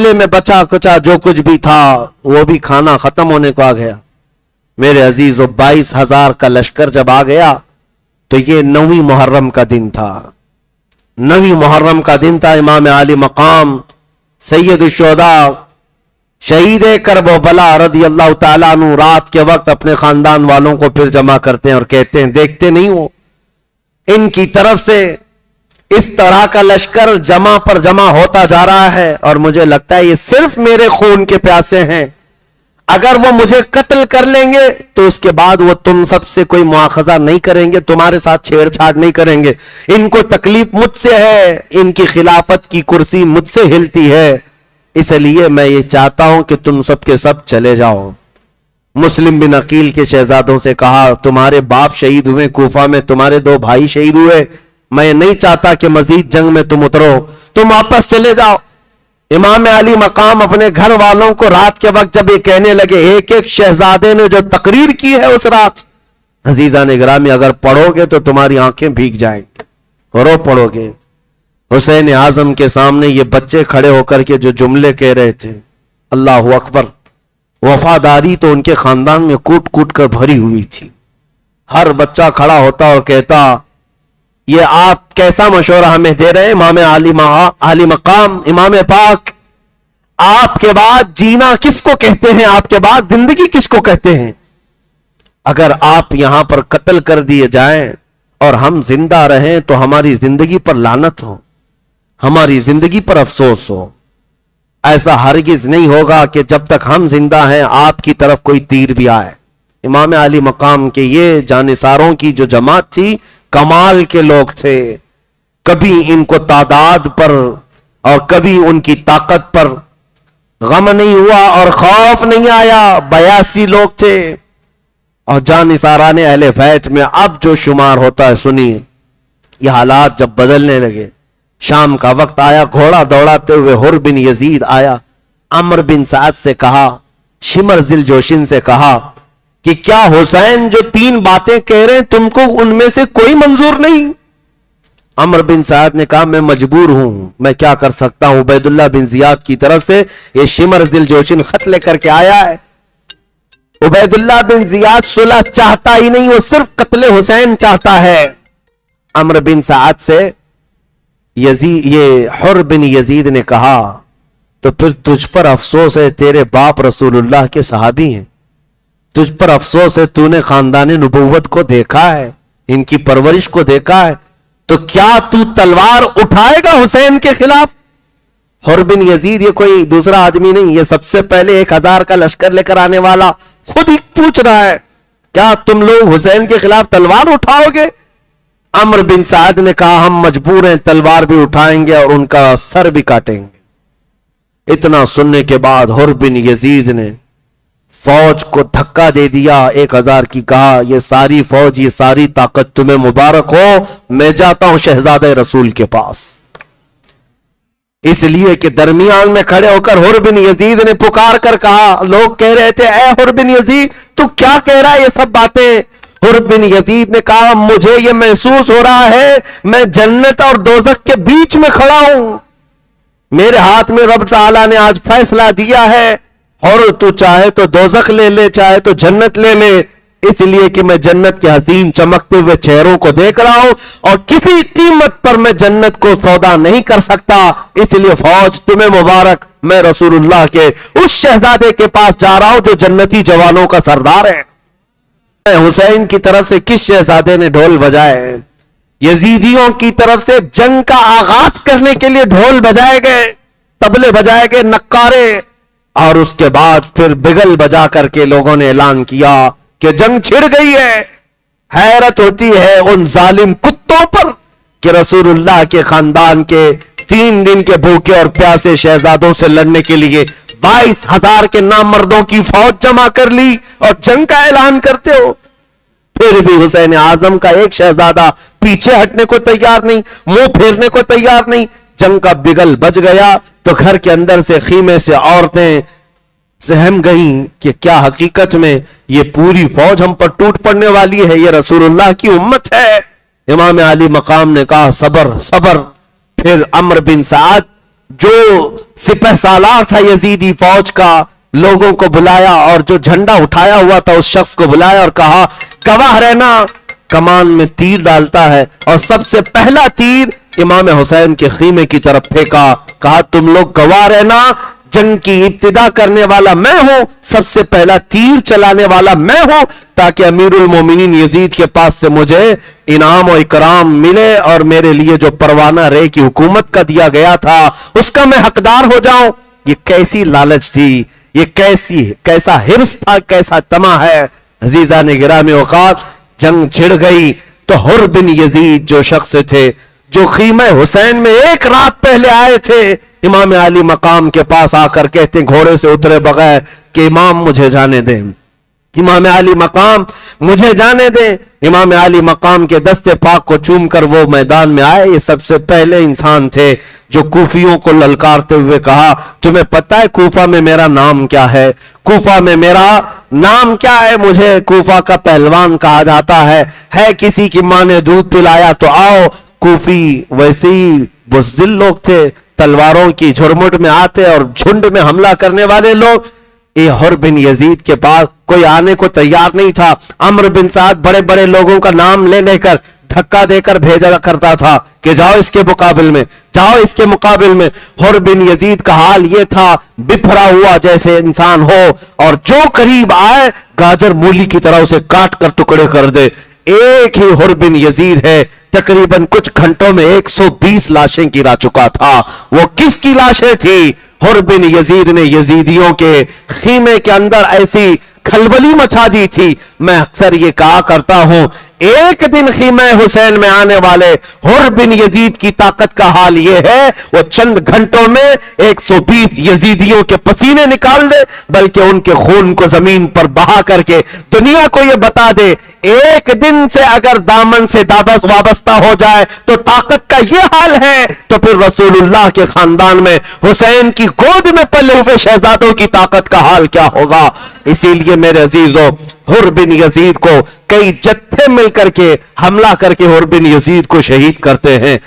حوالے میں بچا کچا جو کچھ بھی تھا وہ بھی کھانا ختم ہونے کو آ گیا. میرے عزیزو 22,000 کا لشکر جب آ گیا تو یہ 9 محرم کا دن تھا. 9 محرم کا دن تھا. امام عالی مقام سید الشہداء شہید کربلا رضی اللہ تعالیٰ عنہ رات کے وقت اپنے خاندان والوں کو پھر جمع کرتے ہیں اور کہتے ہیں دیکھتے نہیں ہو ان کی طرف سے اس طرح کا لشکر جمع پر جمع ہوتا جا رہا ہے اور مجھے لگتا ہے یہ صرف میرے خون کے پیاسے ہیں. اگر وہ مجھے قتل کر لیں گے تو اس کے بعد وہ تم سب سے کوئی مواخذہ نہیں کریں گے, تمہارے ساتھ چھیڑ چھاڑ نہیں کریں گے. ان کو تکلیف مجھ سے ہے, ان کی خلافت کی کرسی مجھ سے ہلتی ہے, اس لیے میں یہ چاہتا ہوں کہ تم سب کے سب چلے جاؤ. مسلم بن عقیل کے شہزادوں سے کہا تمہارے باپ شہید ہوئے کوفہ میں, تمہارے 2 بھائی شہید ہوئے, میں نہیں چاہتا کہ مزید جنگ میں تم اترو, تم واپس چلے جاؤ. امام علی مقام اپنے گھر والوں کو رات کے وقت جب یہ کہنے لگے, ایک ایک شہزادے نے جو تقریر کی ہے اس رات, عزیزان گرامی اگر پڑھو گے تو تمہاری آنکھیں بھیگ جائیں گے, رو پڑھو گے. حسین اعظم کے سامنے یہ بچے کھڑے ہو کر کے جو جملے کہہ رہے تھے, اللہ اکبر, وفاداری تو ان کے خاندان میں کوٹ کوٹ کر بھری ہوئی تھی. ہر بچہ کھڑا ہوتا اور کہتا یہ آپ کیسا مشورہ ہمیں دے رہے ہیں امام علی مقام, امام پاک, آپ کے بعد جینا کس کو کہتے ہیں, آپ کے بعد زندگی کس کو کہتے ہیں؟ اگر آپ یہاں پر قتل کر دیے جائیں اور ہم زندہ رہیں تو ہماری زندگی پر لعنت ہو, ہماری زندگی پر افسوس ہو. ایسا ہرگز نہیں ہوگا کہ جب تک ہم زندہ ہیں آپ کی طرف کوئی تیر بھی آئے. امام علی مقام کے یہ جانثاروں کی جو جماعت تھی کمال کے لوگ تھے, کبھی ان کو تعداد پر اور کبھی ان کی طاقت پر غم نہیں ہوا اور خوف نہیں آیا. 82 لوگ تھے اور جانثاران اہل بیت میں اب جو شمار ہوتا ہے سنیے. یہ حالات جب بدلنے لگے, شام کا وقت آیا, گھوڑا دوڑاتے ہوئے حر بن یزید آیا, عمر بن سعد سے کہا, شمر ذل جوشن سے کہا کہ کیا حسین جو 3 باتیں کہہ رہے ہیں تم کو ان میں سے کوئی منظور نہیں؟ عمر بن سعد نے کہا میں مجبور ہوں, میں کیا کر سکتا ہوں. عبید اللہ بن زیاد کی طرف سے یہ شمر ذل جوشن خط لے کر کے آیا ہے. عبید اللہ بن زیاد صلح چاہتا ہی نہیں, وہ صرف قتل حسین چاہتا ہے. عمر بن سعد سے یہ حر بن یزید نے کہا تو پھر تجھ پر افسوس ہے, تیرے باپ رسول اللہ کے صحابی ہیں, تجھ پر افسوس ہے, تو نے خاندان نبوت کو دیکھا ہے, ان کی پرورش کو دیکھا ہے, تو کیا تو تلوار اٹھائے گا حسین کے خلاف؟ حر بن یزید یہ کوئی دوسرا آدمی نہیں, یہ سب سے پہلے 1000 کا لشکر لے کر آنے والا خود ہی پوچھ رہا ہے کیا تم لوگ حسین کے خلاف تلوار اٹھاؤ گے؟ عمر بن سعد نے کہا ہم مجبور ہیں, تلوار بھی اٹھائیں گے اور ان کا سر بھی کاٹیں گے. اتنا سننے کے بعد حر بن یزید نے فوج کو دھکا دے دیا 1000 کی, کہا یہ ساری فوج, یہ ساری طاقت تمہیں مبارک ہو, میں جاتا ہوں شہزادہ رسول کے پاس. اس لیے کہ درمیان میں کھڑے ہو کر حر بن یزید نے پکار کر کہا, لوگ کہہ رہے تھے اے حر بن یزید تو کیا کہہ رہا ہے یہ سب باتیں؟ حر بن یزید نے کہا مجھے یہ محسوس ہو رہا ہے میں جنت اور دوزخ کے بیچ میں کھڑا ہوں, میرے ہاتھ میں رب تعالیٰ نے آج فیصلہ دیا ہے, اور تو چاہے تو دوزخ لے لے, چاہے تو جنت لے لے, اس لیے کہ میں جنت کے حسین چمکتے ہوئے چہروں کو دیکھ رہا ہوں اور کسی قیمت پر میں جنت کو سودا نہیں کر سکتا. اس لیے فوج تمہیں مبارک, میں رسول اللہ کے اس شہزادے کے پاس جا رہا ہوں جو جنتی جوانوں کا سردار ہے. حسین کی طرف سے کس شہزادے نے ڈھول بجائے؟ یزیدیوں کی طرف سے جنگ کا آغاز کرنے کے لیے ڈھول بجائے گئے, طبلے بجائے گئے, نقارے, اور اس کے بعد پھر بگل بجا کر کے لوگوں نے اعلان کیا کہ جنگ چھڑ گئی ہے. حیرت ہوتی ہے ان ظالم کتوں پر کہ رسول اللہ کے خاندان کے 3 دن کے بھوکے اور پیاسے شہزادوں سے لڑنے کے لیے 22,000 کے نامردوں کی فوج جمع کر لی اور جنگ کا اعلان کرتے ہو. پھر بھی حسین اعظم کا ایک شہزادہ پیچھے ہٹنے کو تیار نہیں, منہ پھیرنے کو تیار نہیں. جنگ کا بگل بج گیا تو گھر کے اندر سے خیمے سے عورتیں سہم گئیں کہ کیا حقیقت میں یہ پوری فوج ہم پر ٹوٹ پڑنے والی ہے, یہ رسول اللہ کی امت ہے. امام علی مقام نے کہا صبر صبر. پھر عمر بن سعد जो सिपह सालार था यजीदी फौज का, लोगों को बुलाया और जो झंडा उठाया हुआ था उस शख्स को बुलाया और कहा गवाह रहना, कमान में तीर डालता है और सबसे पहला तीर इमाम हुसैन के खीमे की तरफ फेंका। कहा तुम लोग गवाह रहना, जंग की इब्तिदा करने वाला मैं हूं, सबसे पहला तीर चलाने वाला मैं हूं, ताकि अमीरुल मोमिनीन यजीद के पास से मुझे इनाम और इकराम मिले और मेरे लिए जो परवाना रे की हुकूमत का दिया गया था उसका मैं हकदार हो जाऊं। ये कैसी लालच थी, ये कैसा हिर्स था, कैसा तमा है। अजीजा ने गिरामी औकात, जंग छिड़ गई तो हुर बिन यजीद जो शख्स थे, जो खीमे हुसैन में एक रात पहले आए थे, इमाम अली मकाम के पास आकर कहते घोड़े से उतरे बगैर कि इमाम मुझे जाने दें, इमाम अली मकाम मुझे जाने दें। इमाम अली मकाम के दस्ते पाक को चूम कर वो मैदान में आए। ये सबसे पहले इंसान थे जो कूफियों को ललकारते हुए कहा तुम्हें पता है कूफा में मेरा नाम क्या है, कूफा में मेरा नाम क्या है, मुझे कूफा का पहलवान कहा जाता है किसी की मां ने दूध पिलाया तो आओ। कूफी वैसे ही बुज़दिल लोग थे, तलवारों की झुरमुट में आते और झुंड में हमला करने वाले लोग। ये हुर बिन यजीद के पास कोई आने को तैयार नहीं था। अम्र बिन साद बड़े बड़े लोगों का नाम ले लेकर धक्का देकर भेजा करता था कि जाओ इसके मुकाबिल में, जाओ इसके मुकाबिल में। हुर बिन यजीद का हाल ये था, बिफरा हुआ जैसे इंसान हो और जो करीब आए गाजर मूली की तरह उसे काट कर टुकड़े कर दे। एक ही हुर बिन यजीद है, तकरीबन कुछ घंटों में 120 लाशें गिरा चुका था। वो किसकी लाशें थी? हुर बिन यजीद ने यजीदियों के खीमे के अंदर ऐसी खलबली मचा दी थी। मैं अक्सर ये कहा करता हूं, एक दिन खीमे हुसैन में आने वाले हुर बिन यजीद की ताकत का हाल ये है, वो चंद घंटों में 120 यजीदियों के पसीने निकाल दे, बल्कि उनके खून को जमीन पर बहा करके दुनिया को ये बता दे एक दिन से अगर दामन से वाबस्ता हो जाए तो ताकत का ये हाल है, तो फिर रसूलुल्लाह के खानदान में हुसैन की गोद में पले हुए शहजादों की ताकत का हाल क्या होगा। इसीलिए मेरे अजीजों, हुर बिन यजीद को कई जत्थे मिलकर के हमला करके हुर बिन यजीद को शहीद करते हैं।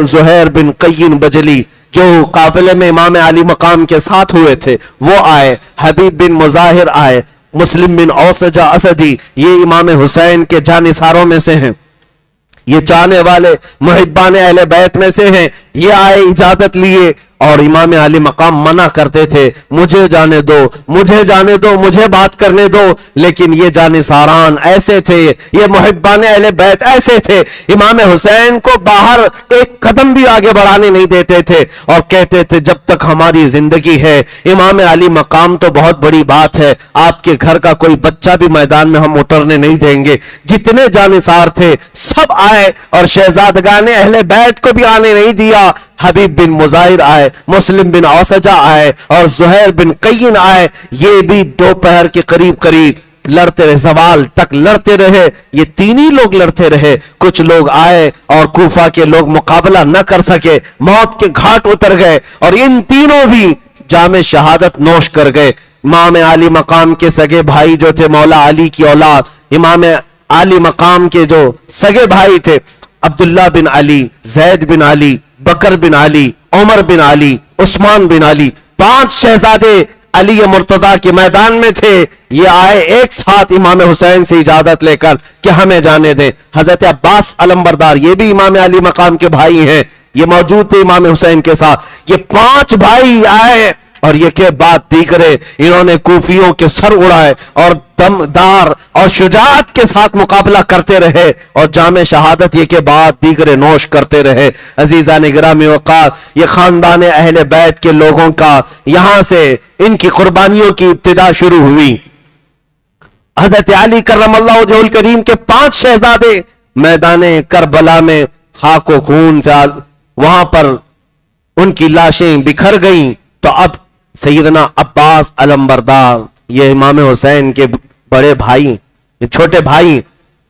ज़ुहैर बिन क़य्यिन बजली जो काफिले में इमाम अली मकाम के साथ हुए थे वो आए, हबीब बिन मुजाहिर आए, मुस्लिम बिन औसजा असदी ये इमाम हुसैन के जानिसारों में से हैं, ये चाहने वाले मुहिब्बान अहले बैत में से हैं। ये आए, इजाजत लिए और इमाम अली मकाम मना करते थे, मुझे जाने दो, मुझे जाने दो, मुझे बात करने दो। लेकिन ये जानिसारान ऐसे थे, ये मुहिब्बान अहले बैत ऐसे थे, इमाम हुसैन को बाहर एक कदम भी आगे बढ़ाने नहीं देते थे और कहते थे जब तक हमारी जिंदगी है इमाम अली मकाम तो बहुत बड़ी बात है, आपके घर का कोई बच्चा भी मैदान में हम उतरने नहीं देंगे। जितने जानिसार थे सब आए और शहजादगान अहले बैत को भी आने नहीं दिया। हबीब बिन मुजाहिर आए, मुस्लिम बिन औसजा आए और ज़ुहैर बिन क़य्यिन आए। ये भी दोपहर के करीब करीब लड़ते रहे, सवाल तक लड़ते रहे, ये तीन ही लोग लड़ते रहे। कुछ लोग आए और कूफा के लोग मुकाबला न कर सके, मौत के घाट उतर गए और इन तीनों भी जामे शहादत नोश कर गए। इमाम अली मकाम के सगे भाई जो थे, मौला अली की औलाद, इमाम अली मकाम के जो सगे भाई थे, अब्दुल्ला बिन अली, जैद बिन अली, बकर बिन अली, उमर बिन अली, उस्मान बिन अली, 5 शहजादे अली मुर्तदा के मैदान में थे। ये आए एक साथ इमाम हुसैन से इजाजत लेकर कि हमें जाने दें। हजरत अब्बास अलंबरदार ये भी इमाम अली मकाम के भाई हैं, ये मौजूद थे इमाम हुसैन के साथ। ये 5 भाई आए और ये के बाद दीगरे इन्होंने कूफियों के सर उड़ाए और दमदार और शुजाअत के साथ मुकाबला करते रहे और जामे शहादत ये के बाद दीगरे नोश करते रहे। अजीजा ने गिरामी वक़ार, ये खानदान अहले बैत के लोगों का यहां से इनकी कुर्बानियों की इब्तिदा शुरू हुई। हजरत अली करमल्लाहु वजहुल करीम के 5 शहजादे मैदाने करबला में खाको खून से वहां पर उनकी लाशें बिखर गईं। तो अब सैयदना अब्बास अलंबरदार, ये इमाम हुसैन के बड़े भाई, ये छोटे भाई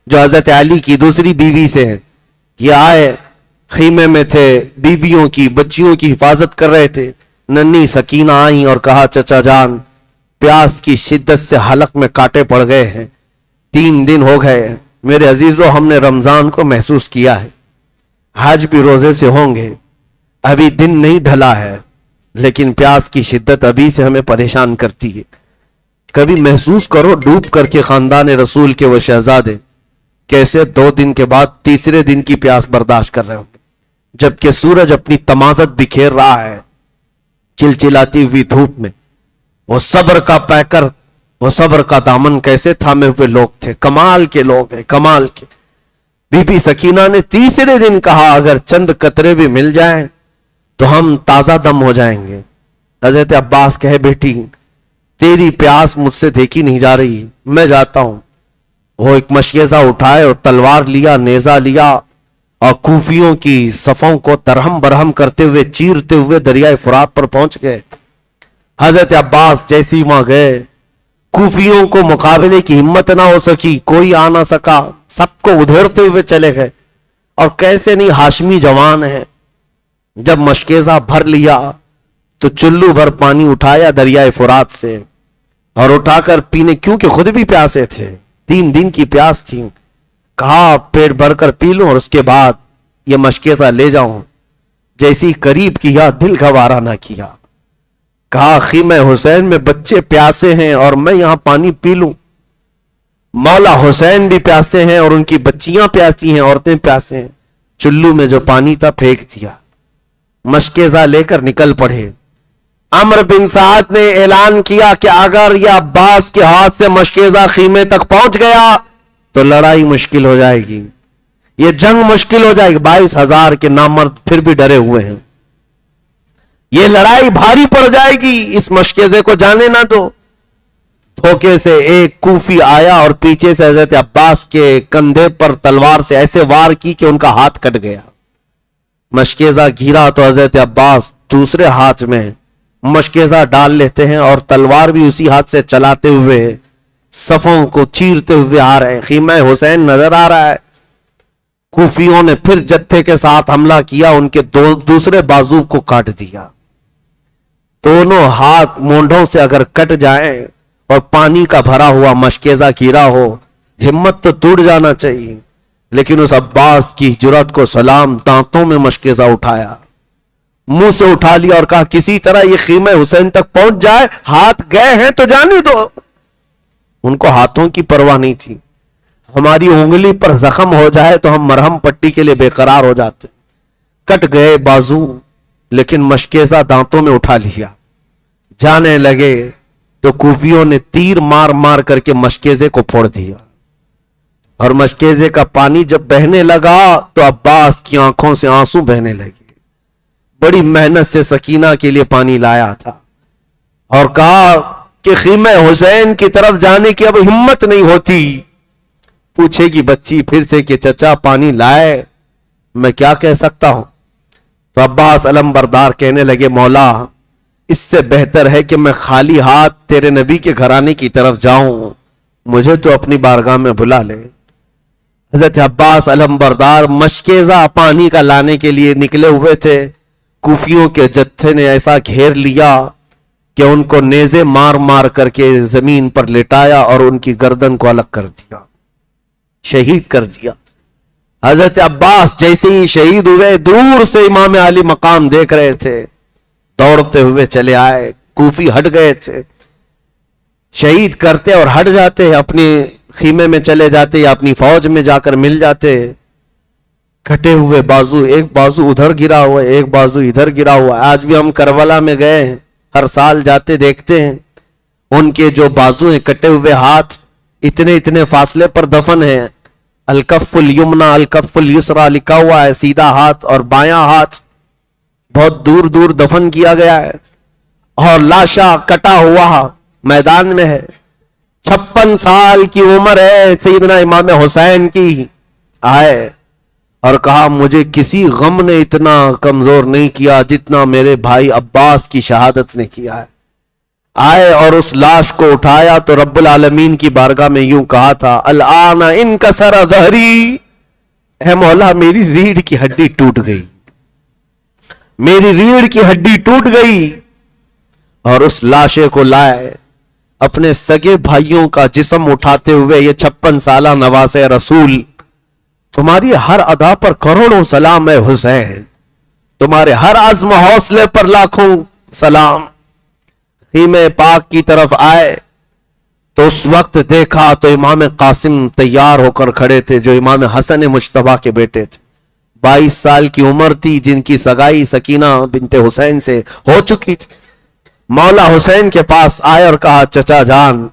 जो हजरत अली की दूसरी बीवी से हैं, ये आए, खीमे में थे, बीवियों की बच्चियों की हिफाजत कर रहे थे। नन्ही सकीना आई और कहा चचा जान, प्यास की शिद्दत से हलक में कांटे पड़ गए हैं, 3 दिन हो गए मेरे अजीजों, हमने रमजान को महसूस किया है, आज भी रोजे से होंगे, अभी दिन नहीं ढला है, لیکن پیاس کی شدت ابھی سے ہمیں پریشان کرتی ہے. کبھی محسوس کرو ڈوب کر کے خاندان رسول کے وہ شہزادے کیسے 2 دن کے بعد تیسرے دن کی پیاس برداشت کر رہے ہوں گے، جبکہ سورج اپنی تمازت بکھیر رہا ہے چلچلاتی ہوئی دھوپ میں. وہ صبر کا پیکر، وہ صبر کا دامن کیسے تھامے ہوئے لوگ تھے. کمال کے لوگ ہیں، کمال کے. بی بی سکینہ نے تیسرے دن کہا اگر چند قطرے بھی مل جائیں تو ہم تازہ دم ہو جائیں گے. حضرت عباس کہے بیٹی تیری پیاس مجھ سے دیکھی نہیں جا رہی، میں جاتا ہوں. وہ ایک مشیزہ اٹھائے اور تلوار لیا، نیزہ لیا اور کوفیوں کی صفوں کو درہم برہم کرتے ہوئے چیرتے ہوئے دریائے فرات پر پہنچ گئے. حضرت عباس جیسی وہاں گئے، کوفیوں کو مقابلے کی ہمت نہ ہو سکی، کوئی آ نہ سکا، سب کو ادھیڑتے ہوئے چلے گئے. اور کیسے نہیں ہاشمی جوان ہے. جب مشکیزہ بھر لیا تو چلو بھر پانی اٹھایا دریائے فرات سے اور اٹھا کر پینے، کیونکہ خود بھی پیاسے تھے، 3 دن کی پیاس تھی. کہا پیٹ بھر کر پی لوں اور اس کے بعد یہ مشکیزہ لے جاؤں. جیسی قریب کیا دل گوارا نہ کیا. کہا خیمہ حسین میں بچے پیاسے ہیں اور میں یہاں پانی پی لوں. مولا حسین بھی پیاسے ہیں اور ان کی بچیاں پیاسی ہیں، عورتیں پیاسے ہیں. چلو میں جو پانی تھا پھینک دیا، مشکیزہ لے کر نکل پڑے. عمرو بن سعد نے اعلان کیا کہ اگر یہ عباس کے ہاتھ سے مشکیزہ خیمے تک پہنچ گیا تو لڑائی مشکل ہو جائے گی، یہ جنگ مشکل ہو جائے گی. 22,000 کے نامرد پھر بھی ڈرے ہوئے ہیں، یہ لڑائی بھاری پڑ جائے گی، اس مشکیزے کو جانے نہ دو. دھوکے سے ایک کوفی آیا اور پیچھے سے حضرت عباس کے کندھے پر تلوار سے ایسے وار کی کہ ان کا ہاتھ کٹ گیا. مشکیزہ گھیرا تو حضرت عباس دوسرے ہاتھ میں مشکیزہ ڈال لیتے ہیں اور تلوار بھی اسی ہاتھ سے چلاتے ہوئے صفوں کو چیرتے ہوئے آ رہے ہیں. خیمہ حسین نظر آ رہا ہے. کوفیوں نے پھر جتھے کے ساتھ حملہ کیا، ان کے دوسرے بازو کو کاٹ دیا. دونوں ہاتھ مونڈوں سے اگر کٹ جائیں اور پانی کا بھرا ہوا مشکیزہ گھیرا ہو، ہمت تو ٹوٹ جانا چاہیے. لیکن اس عباس کی جرات کو سلام. دانتوں میں مشکیزہ اٹھایا، منہ سے اٹھا لیا اور کہا کسی طرح یہ خیمہ حسین تک پہنچ جائے، ہاتھ گئے ہیں تو جانے دو. ان کو ہاتھوں کی پرواہ نہیں تھی. ہماری انگلی پر زخم ہو جائے تو ہم مرہم پٹی کے لیے بے قرار ہو جاتے. کٹ گئے بازو، لیکن مشکیزہ دانتوں میں اٹھا لیا. جانے لگے تو کوفیوں نے تیر مار مار کر کے مشکیزے کو پھوڑ دیا. اور مشکیزے کا پانی جب بہنے لگا تو عباس کی آنکھوں سے آنسو بہنے لگے. بڑی محنت سے سکینہ کے لیے پانی لایا تھا اور کہا کہ خیمہ حسین کی طرف جانے کی اب ہمت نہیں ہوتی. پوچھے گی بچی پھر سے کہ چچا پانی لائے، میں کیا کہہ سکتا ہوں. تو عباس علم بردار کہنے لگے مولا اس سے بہتر ہے کہ میں خالی ہاتھ تیرے نبی کے گھرانے کی طرف جاؤں، مجھے تو اپنی بارگاہ میں بلا لے. حضرت عباس علم بردار مشکیزہ پانی کا لانے کے لیے نکلے ہوئے تھے. کوفیوں کے جتھے نے ایسا گھیر لیا کہ ان کو نیزے مار مار کر کے زمین پر لٹایا اور ان کی گردن کو الگ کر دیا، شہید کر دیا. حضرت عباس جیسے ہی شہید ہوئے دور سے امام علی مقام دیکھ رہے تھے، دوڑتے ہوئے چلے آئے. کوفی ہٹ گئے تھے، شہید کرتے اور ہٹ جاتے، اپنے خیمے میں چلے جاتے یا اپنی فوج میں جا کر مل جاتے. کٹے ہوئے بازو، ایک بازو ادھر گرا ہوا ہے، ایک بازو ادھر گرا ہوا ہے. آج بھی ہم کربلا میں گئے ہیں، ہر سال جاتے دیکھتے ہیں ان کے جو بازو ہیں، کٹے ہوئے ہاتھ اتنے اتنے فاصلے پر دفن ہیں. الکف الیمنا الکف الیسرا لکھا ہوا ہے، سیدھا ہاتھ اور بایاں ہاتھ بہت دور دور دفن کیا گیا ہے. اور لاشا کٹا ہوا میدان میں ہے. 56 سال کی عمر ہے سیدنا امام حسین کی. آئے اور کہا مجھے کسی غم نے اتنا کمزور نہیں کیا جتنا میرے بھائی عباس کی شہادت نے کیا ہے. آئے اور اس لاش کو اٹھایا تو رب العالمین کی بارگاہ میں یوں کہا تھا الآن انکسر ظہری، اے مولا میری ریڑھ کی ہڈی ٹوٹ گئی، میری ریڑھ کی ہڈی ٹوٹ گئی. اور اس لاشے کو لائے، اپنے سگے بھائیوں کا جسم اٹھاتے ہوئے یہ 56 سالہ نواز رسول، تمہاری ہر ادا پر کروڑوں سلام ہے حسین، تمہارے ہر عزم حوصلے پر لاکھوں सलाम खीमे पाक की तरफ आए तो उस वक्त देखा तो इमाम कासिम तैयार होकर खड़े थे, जो इमाम हसन मुश्तबा के बेटे थे। 22 साल की उम्र थी, जिनकी सगाई सकीना बिनते हुसैन से हो चुकी थी। मौला हुसैन के पास आए और कहा, चचा जान,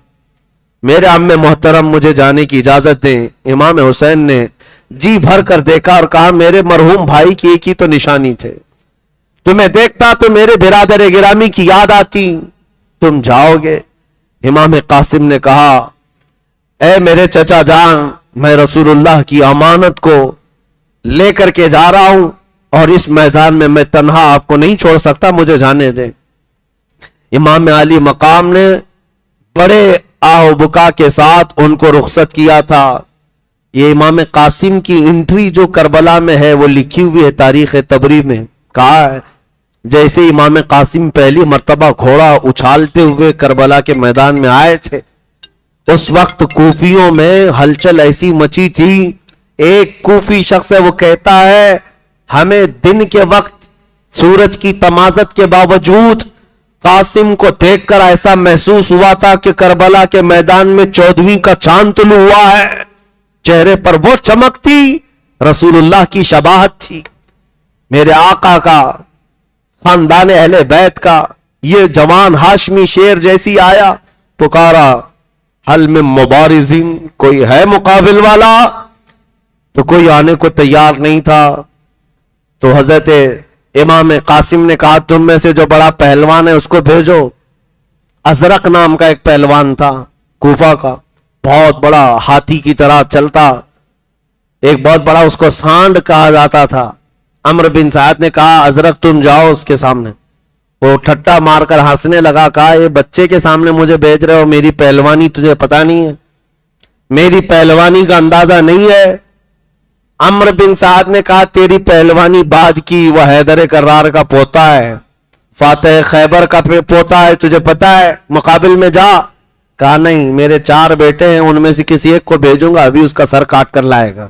मेरे अम्मे मोहतरम मुझे जाने की इजाजत दें। इमाम हुसैन ने जी भर कर देखा और कहा, मेरे मरहूम भाई की एक ही तो निशानी थे, तुम्हें देखता तो मेरे बिरादर गिरामी की याद आती, तुम जाओगे। इमाम कासिम ने कहा, ए मेरे चचा जान, मैं रसूलुल्लाह की अमानत को लेकर के जा रहा हूं और इस मैदान में मैं तन्हा आपको नहीं छोड़ सकता, मुझे जाने दें। इमाम अली मकाम ने बड़े आओ बुका के साथ उनको रुखसत किया था। ये इमाम कासिम की एंट्री जो करबला में है वो लिखी हुई है तारीख तबरी में। कहा है जैसे इमाम कासिम पहली मर्तबा घोड़ा उछालते हुए करबला के मैदान में आए थे, उस वक्त कूफियों में हलचल ऐसी मची थी। एक कूफी शख्स है, वो कहता है हमें दिन के वक्त सूरज की तमाजत के बावजूद कासिम को देखकर ऐसा महसूस हुआ था कि करबला के मैदान में 14वीं का चांद तुलू हुआ है। चेहरे पर वो चमक थी, रसूलुल्लाह की शबाहत थी। मेरे आका का, खानदान अहले बैत का ये जवान हाशमी शेर जैसी आया, पुकारा हल में मुबारिजिन, कोई है मुकाबिल वाला? तो कोई आने को तैयार नहीं था। तो हजरत इमाम कासिम ने कहा, तुम में से जो बड़ा पहलवान है उसको भेजो। अजरक नाम का एक पहलवान था कूफा का, बहुत बड़ा हाथी की तरह चलता, एक बहुत बड़ा, उसको सांड कहा जाता था। अमर बिन साद ने कहा, अजरक तुम जाओ उसके सामने। वो ठट्टा मारकर हंसने लगा, कहा ये बच्चे के सामने मुझे भेज रहे हो, मेरी पहलवानी तुझे पता नहीं है, मेरी पहलवानी का अंदाजा नहीं है। अमर बिन साद ने कहा, तेरी पहलवानी बाद की, वह हैदर करार का पोता है, फातेह खैबर का पोता है, तुझे पता है, मुकाबिल में जा। कहा नहीं, मेरे 4 बेटे हैं, उनमें से किसी एक को भेजूंगा, अभी उसका सर काट कर लाएगा।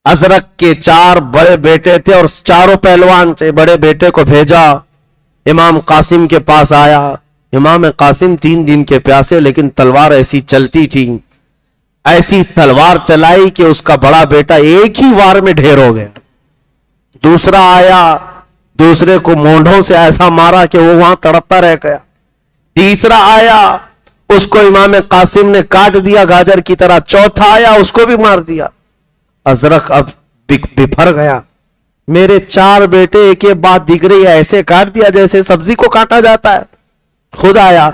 अजरक के 4 बड़े बेटे थे और चारों पहलवान थे। बड़े बेटे को भेजा, इमाम कासिम के पास आया। इमाम कासिम 3 दिन के प्यासे, लेकिन तलवार ऐसी चलती थी, ऐसी तलवार चलाई कि उसका बड़ा बेटा एक ही वार में ढेर हो गया। दूसरा आया, दूसरे को मोंढों से ऐसा मारा कि वो वहां तड़पता रह गया। तीसरा आया, उसको इमाम कासिम ने काट दिया गाजर की तरह। चौथा आया, उसको भी मार दिया। अजरक अब बिफर गया, मेरे 4 बेटे एक एक बात दिख रही है, ऐसे काट दिया जैसे सब्जी को काटा जाता है। खुद आया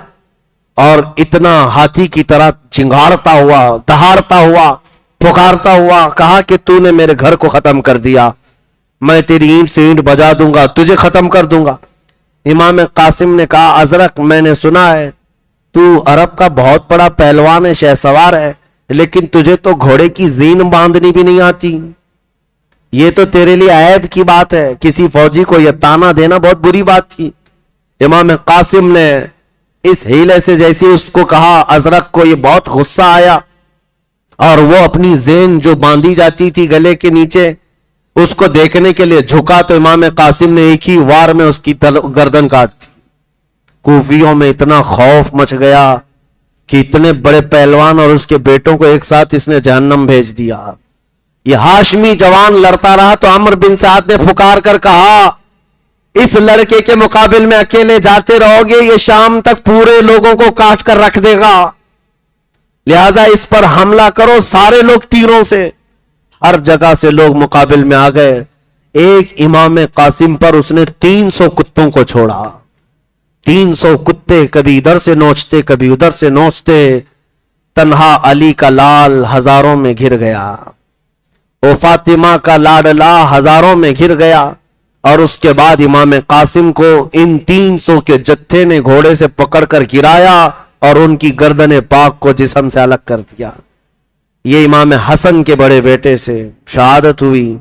और इतना हाथी की तरह चिंगारता हुआ, दहाड़ता हुआ, पुकारता हुआ, कहा कि तूने मेरे घर को खत्म कर दिया, मैं तेरी ईंट से ईंट बजा दूंगा, तुझे खत्म कर दूंगा। इमाम कासिम ने कहा, अजरक मैंने सुना है तू अरब का बहुत बड़ा पहलवान है, शहसवार है, लेकिन तुझे तो घोड़े की जीन बांधनी भी नहीं आती। ये तो तेरे लिए ऐब की बात है, किसी फौजी को यह ताना देना बहुत बुरी बात थी। इमाम कासिम ने इस हीले से जैसे उसको कहा, अजरक को ये बहुत गुस्सा आया और वो अपनी जेन जो बांधी जाती थी गले के नीचे, उसको देखने के लिए झुका तो इमाम कासिम ने एक ही वार में उसकी गर्दन काट दी। कूफियों में इतना खौफ मच गया कि इतने बड़े पहलवान और उसके बेटों को एक साथ इसने जहन्नम भेज दिया। ये हाशमी जवान लड़ता रहा तो अमर बिन साद ने पुकार कर कहा, इस लड़के के मुकाबिल में अकेले जाते रहोगे, ये शाम तक पूरे लोगों को काट कर रख देगा, लिहाजा इस पर हमला करो। सारे लोग तीरों से, हर जगह से लोग मुकाबिल में आ गए। एक इमाम कासिम पर उसने 300 कुत्तों को छोड़ा। 300 कुत्ते कभी इधर से नोचते, कभी उधर से नोचते। तन्हा अली का लाल हजारों में घिर गया, वो फातिमा का लाडला हजारों में घिर गया। और उसके बाद इमाम कासिम को इन 300 के जत्थे ने घोड़े से पकड़कर गिराया और उनकी गर्दन पाक को जिस्म से अलग कर दिया। ये इमाम हसन के बड़े बेटे से शहादत हुई।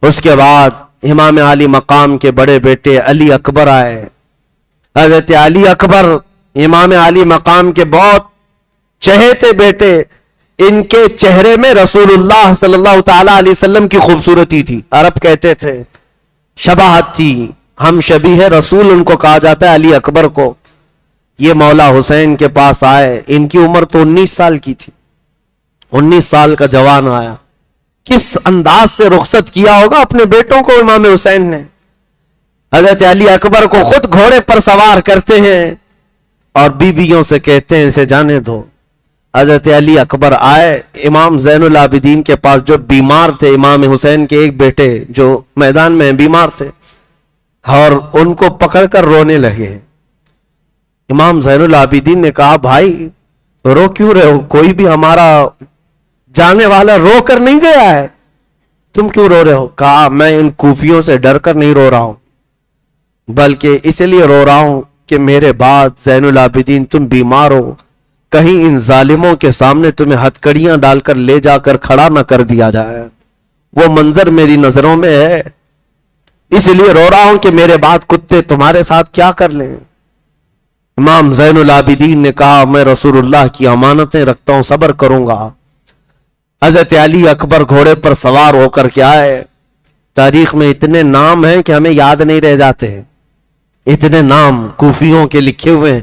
उसके बाद इमाम अली मकाम के बड़े बेटे अली अकबर आए। हजरत अली अकबर इमाम अली मकाम के बहुत चहेते बेटे, इनके चेहरे में रसूलुल्लाह सल्लल्लाहु ताला अलैहि वसल्लम की खूबसूरती थी। अरब कहते थे शबाहत थी, ہم شبیہ رسول ان کو کہا جاتا ہے، علی اکبر کو. یہ مولا حسین کے پاس آئے، ان کی عمر تو 19 سال کی تھی. 19 سال کا جوان آیا. کس انداز سے رخصت کیا ہوگا اپنے بیٹوں کو امام حسین نے. حضرت علی اکبر کو خود گھوڑے پر سوار کرتے ہیں اور بیویوں سے کہتے ہیں اسے جانے دو. حضرت علی اکبر آئے امام زین العابدین کے پاس جو بیمار تھے، امام حسین کے ایک بیٹے جو میدان میں بیمار تھے، اور ان کو پکڑ کر رونے لگے. امام زین العابدین نے کہا بھائی رو کیوں رہے ہو؟ کوئی بھی ہمارا جانے والا رو کر نہیں گیا ہے، تم کیوں رو رہے ہو؟ کہا میں ان کوفیوں سے ڈر کر نہیں رو رہا ہوں، بلکہ اس لیے رو رہا ہوں کہ میرے بعد زین العابدین تم بیمار ہو، کہیں ان ظالموں کے سامنے تمہیں ہتکڑیاں ڈال کر لے جا کر کھڑا نہ کر دیا جائے. وہ منظر میری نظروں میں ہے، اس لیے رو رہا ہوں کہ میرے بعد کتے تمہارے ساتھ کیا کر لیں. امام زین العابدین نے کہا میں رسول اللہ کی امانتیں رکھتا ہوں، صبر کروں گا. حضرت علی اکبر گھوڑے پر سوار ہو کر کے آئے. تاریخ میں اتنے نام ہیں کہ ہمیں یاد نہیں رہ جاتے ہیں. اتنے نام کوفیوں کے لکھے ہوئے ہیں.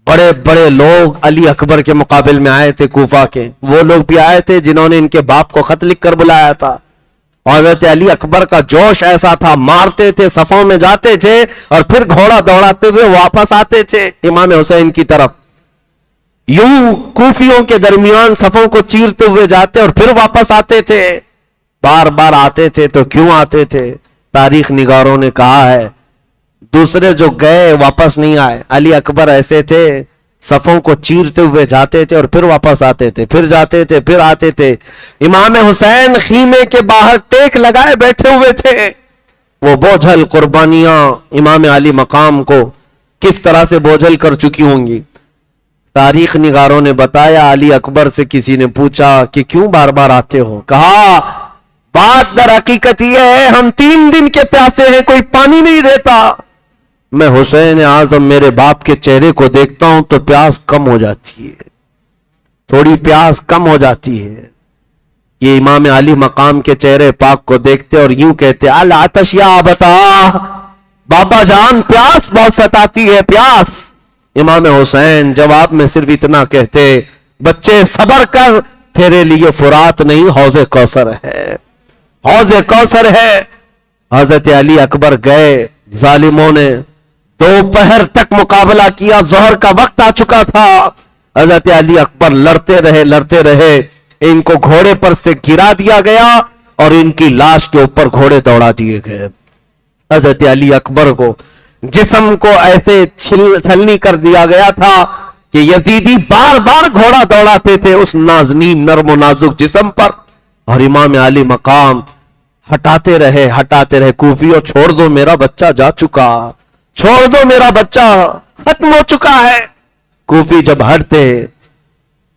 بڑے بڑے لوگ علی اکبر کے مقابل میں آئے تھے کوفہ کے. وہ لوگ بھی آئے تھے جنہوں نے ان کے باپ کو خط لکھ کر بلایا تھا. حضرت علی اکبر کا جوش ایسا تھا، مارتے تھے، صفوں میں جاتے تھے اور پھر گھوڑا دوڑاتے ہوئے واپس آتے تھے امام حسین کی طرف. یوں کوفیوں کے درمیان صفوں کو چیرتے ہوئے جاتے اور پھر واپس آتے تھے. بار بار آتے تھے تو کیوں آتے تھے؟ تاریخ نگاروں نے کہا ہے دوسرے جو گئے واپس نہیں آئے. علی اکبر ایسے تھے، صفوں کو چیرتے ہوئے جاتے تھے اور پھر واپس آتے تھے، پھر جاتے تھے، پھر آتے تھے. امام حسین خیمے کے باہر ٹیک لگائے بیٹھے ہوئے تھے. وہ بوجھل قربانیاں امام علی مقام کو کس طرح سے بوجھل کر چکی ہوں گی. تاریخ نگاروں نے بتایا علی اکبر سے کسی نے پوچھا کہ کیوں بار بار آتے ہو؟ کہا بات در حقیقت یہ ہے ہم 3 دن کے پیاسے ہیں، کوئی پانی نہیں دیتا. میں حسین اعظم میرے باپ کے چہرے کو دیکھتا ہوں تو پیاس کم ہو جاتی ہے، تھوڑی پیاس کم ہو جاتی ہے. یہ امام علی مقام کے چہرے پاک کو دیکھتے اور یوں کہتے العطش یا بتا بابا جان پیاس بہت ستاتی ہے پیاس. امام حسین جواب میں صرف اتنا کہتے بچے صبر کر، تیرے لیے فرات نہیں حوض کوثر ہے، حوض کوثر ہے. حضرت علی اکبر گئے. ظالموں نے دوپہر تک مقابلہ کیا، ظہر کا وقت آ چکا تھا. حضرت علی اکبر لڑتے رہے. ان کو گھوڑے پر سے گرا دیا گیا اور ان کی لاش کے اوپر گھوڑے دوڑا دیے گئے. حضرت علی اکبر کو جسم کو ایسے چھلنی کر دیا گیا تھا کہ یزیدی بار بار گھوڑا دوڑاتے تھے اس نازنین نرم و نازک جسم پر. اور امام علی مقام ہٹاتے رہے. کوفیوں چھوڑ دو میرا بچہ جا چکا، چھوڑ دو میرا بچہ ختم ہو چکا ہے. کوفی جب ہٹتے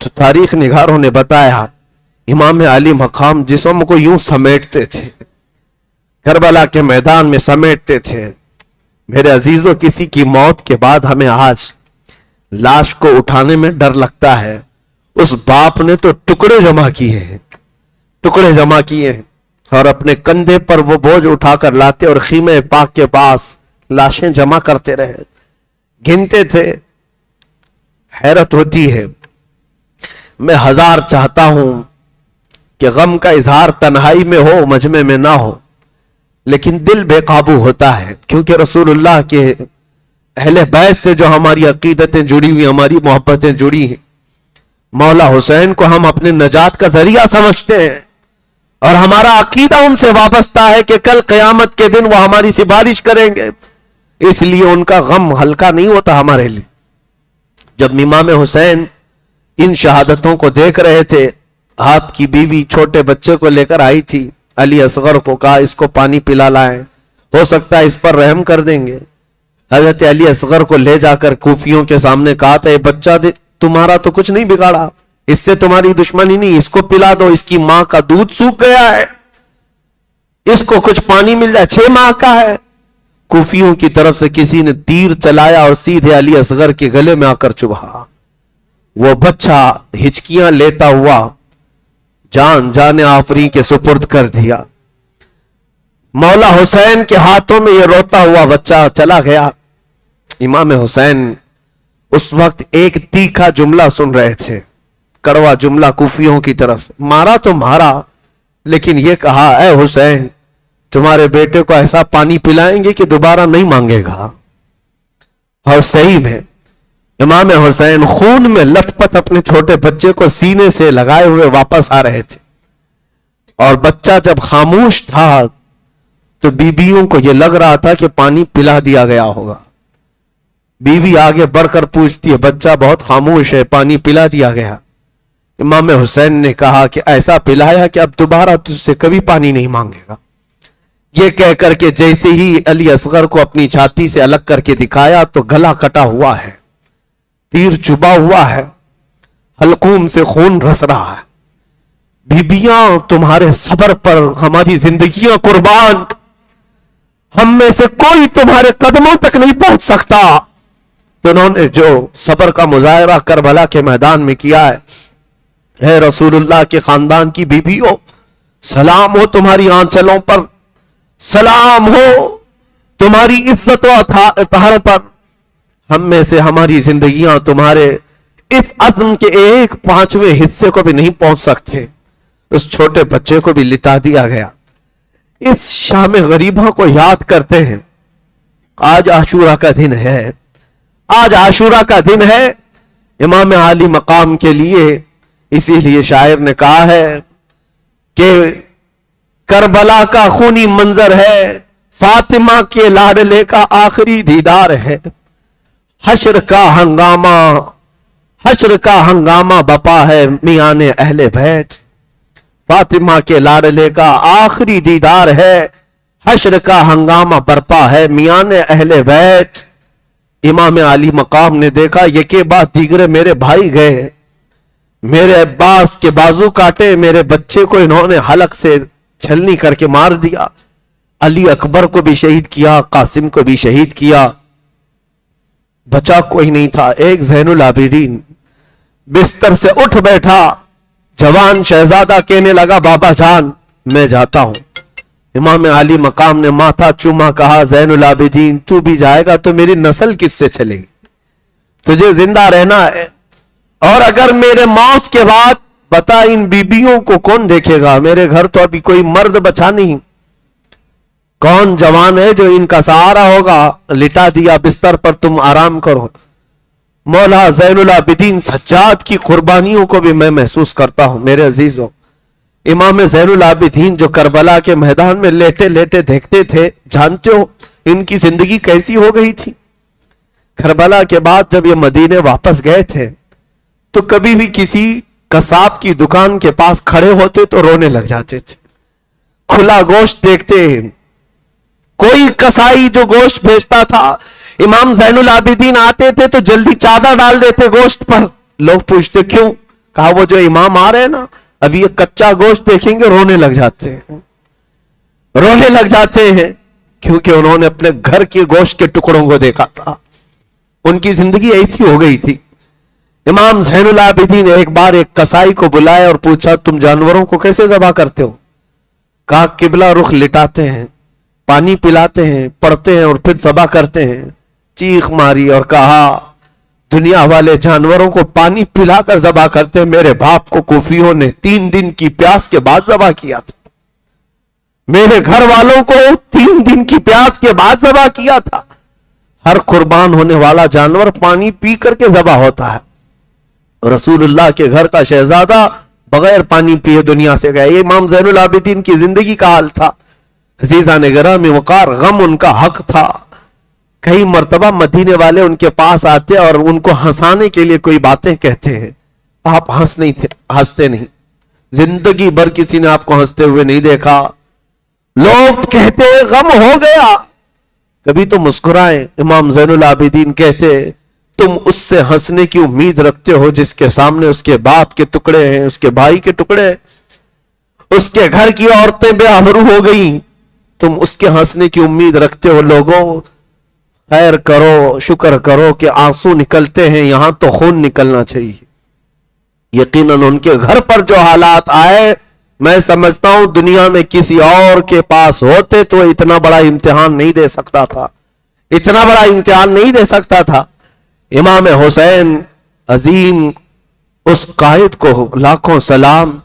تو تاریخ نگاروں نے بتایا امام علی مقام جسم کو یوں سمیٹتے تھے، کربلا کے میدان میں سمیٹتے تھے. میرے عزیزوں کسی کی موت کے بعد ہمیں آج لاش کو اٹھانے میں ڈر لگتا ہے. اس باپ نے تو ٹکڑے جمع کیے ہیں اور اپنے کندھے پر وہ بوجھ اٹھا کر لاتے اور خیمے پاک کے پاس لاشیں جمع کرتے رہے، گنتے تھے. حیرت ہوتی ہے. میں 1000 چاہتا ہوں کہ غم کا اظہار تنہائی میں ہو، مجمع میں نہ ہو، لیکن دل بے قابو ہوتا ہے کیونکہ رسول اللہ کے اہل بیت سے جو ہماری عقیدتیں جڑی ہوئی، ہماری محبتیں جڑی ہیں، مولا حسین کو ہم اپنے نجات کا ذریعہ سمجھتے ہیں اور ہمارا عقیدہ ان سے وابستہ ہے کہ کل قیامت کے دن وہ ہماری سفارش کریں گے. اس لیے ان کا غم ہلکا نہیں ہوتا ہمارے لیے. جب امام حسین ان شہادتوں کو دیکھ رہے تھے، آپ کی بیوی چھوٹے بچے کو لے کر آئی تھی. علی اصغر کو کہا اس کو پانی پلا لائیں، ہو سکتا ہے اس پر رحم کر دیں گے. حضرت علی اصغر کو لے جا کر کوفیوں کے سامنے کہا تھا یہ بچہ تمہارا تو کچھ نہیں بگاڑا، اس سے تمہاری دشمنی نہیں، اس کو پلا دو، اس کی ماں کا دودھ سوکھ گیا ہے، اس کو کچھ پانی مل جائے، 6 ماہ کا ہے. کوفیوں کی طرف سے کسی نے تیر چلایا اور سیدھے علی اصغر کے گلے میں آ کر چبھا. وہ بچہ ہچکیاں لیتا ہوا جان آفری کے سپرد کر دیا. मौला हुसैन के हाथों में ये रोता हुआ बच्चा चला गया। इमाम हुसैन उस वक्त एक तीखा जुमला सुन रहे थे, कड़वा जुमला कूफियों की तरफ से। मारा तो मारा, लेकिन ये कहा, ऐ हुसैन, तुम्हारे बेटे को ऐसा पानी पिलाएंगे कि दोबारा नहीं मांगेगा। और सही में इमाम हुसैन खून में लथपथ अपने छोटे बच्चे को सीने से लगाए हुए वापस आ रहे थे। और बच्चा जब खामोश था तो बीबियों को यह लग रहा था कि पानी पिला दिया गया होगा। बीवी आगे बढ़कर पूछती है, बच्चा बहुत खामोश है, पानी पिला दिया गया? इमाम हुसैन ने कहा कि ऐसा पिलाया कि अब दोबारा तुझसे कभी पानी नहीं मांगेगा। ये कहकर के जैसे ही अली असगर को अपनी छाती से अलग करके दिखाया तो गला कटा हुआ है, तीर चुबा हुआ है, हलकूम से खून रस रहा है। बीबियां तुम्हारे सब्र पर हमारी जिंदगियां कुर्बान, हम में से कोई तुम्हारे कदमों तक नहीं पहुंच सकता। तो उन्होंने जो सब्र का मुजाहरा करबला के मैदान में किया है रसूलुल्लाह के खानदान की बीबियों, सलाम हो तुम्हारी आंचलों पर, सलाम हो तुम्हारी इज्जत व अतार पर। हम में से हमारी जिंदगियां तुम्हारे इस अज़्म के 1/5 हिस्से को भी नहीं पहुंच सकते। उस छोटे बच्चे को भी लिटा दिया गया। इस शाम गरीबा को याद करते हैं। आज आशूरा का दिन है, आज आशूरा का दिन है इमाम आली मकाम के लिए। इसीलिए शायर ने कहा है कि करबला का खूनी मंजर है, फातिमा के लाडले का आखिरी दीदार है। हश्र का हंगामा बपा है मियाने अहले बैत। फातिमा के लाडले का आखिरी दीदार है, हश्र का हंगामा बरपा है मियाने अहले बैत। इमाम आली मकाम ने देखा ये के बाद दीगरे मेरे भाई गए, मेरे अब्बास के बाजू काटे, मेरे बच्चे को इन्होंने हलक से छलनी करके मार दिया। अली अकबर को भी शहीद किया, कासिम को भी शहीद किया, बचा कोई नहीं था। एक ज़ैनुल आबिदीन बिस्तर से उठ बैठा, जवान शहजादा कहने लगा, बाबा जान मैं जाता हूं। इमाम आली मकाम ने माथा चूमा, कहा, ज़ैनुल आबिदीन तू भी जाएगा तो मेरी नस्ल किससे चलेगी? तुझे जिंदा रहना है, और अगर मेरे मौत के बाद बता इन बीबियों को कौन देखेगा? मेरे घर तो अभी कोई मर्द बचा नहीं, कौन जवान है जो इनका सहारा होगा? लिटा दिया बिस्तर पर, तुम आराम करो। मौला ज़ैनुल आबिदीन सज्जाद की कुर्बानियों को भी मैं महसूस करता हूं मेरे अजीजों। इमाम ज़ैनुल आबिदीन जो करबला के मैदान में लेटे लेटे देखते थे, जानते हो इनकी जिंदगी कैसी हो गई थी? करबला के बाद जब ये मदीने वापस गए थे तो कभी भी किसी कसाब की दुकान के पास खड़े होते तो रोने लग जाते थे। खुला गोश्त देखते, कोई कसाई जो गोश्त बेचता था, इमाम ज़ैनुल आबिदीन आते थे तो जल्दी चादर डाल देते गोश्त पर। लोग पूछते क्यों? कहा वो जो इमाम आ रहे हैं ना, अभी ये कच्चा गोश्त देखेंगे रोने लग जाते हैं, रोने लग जाते हैं, क्योंकि उन्होंने अपने घर के गोश्त के टुकड़ों को देखा था। उनकी जिंदगी ऐसी हो गई थी। इमाम ज़ैनुल आबिदीन ने एक बार एक कसाई को बुलाया और पूछा, तुम जानवरों को कैसे ज़बह करते हो? कहा, किबला रुख लिटाते हैं, पानी पिलाते हैं, पढ़ते हैं और फिर ज़बह करते हैं। चीख मारी और कहा, दुनिया वाले जानवरों को पानी पिलाकर ज़बह करते, मेरे बाप को कूफियों ने 3 दिन की प्यास के बाद ज़बह किया था, मेरे घर वालों को 3 दिन की प्यास के बाद ज़बह किया था। हर कुर्बान होने वाला जानवर पानी पी करके ज़बह होता है। रसूलुल्लाह के घर का शहजादा बगैर पानी पिए दुनिया से गया। ये इमाम ज़ैनुल आबिदीन की जिंदगी का हाल था। अज़ीज़ान गिरामी वक़ार, गम उनका हक था। कई मर्तबा मदीने वाले उनके पास आते और उनको हंसाने के लिए कोई बातें कहते हैं, आप हंसते नहीं, जिंदगी भर किसी ने आपको हंसते हुए नहीं देखा। लोग कहते गम हो गया, कभी तो मुस्कुराए। इमाम ज़ैनुल आबिदीन कहते, तुम उससे हंसने की उम्मीद रखते हो जिसके सामने उसके बाप के टुकड़े हैं, उसके भाई के टुकड़े, उसके घर की औरतें बेआबरू हो गई, तुम उसके हंसने की उम्मीद रखते हो। लोगों खैर करो, शुक्र करो कि आंसू निकलते हैं, यहां तो खून निकलना चाहिए। यकीनन उनके घर पर जो हालात आए, میں سمجھتا ہوں دنیا میں کسی اور کے پاس ہوتے تو اتنا بڑا امتحان نہیں دے سکتا تھا، اتنا بڑا امتحان نہیں دے سکتا تھا۔ امام حسین عظیم، اس قائد کو لاکھوں سلام۔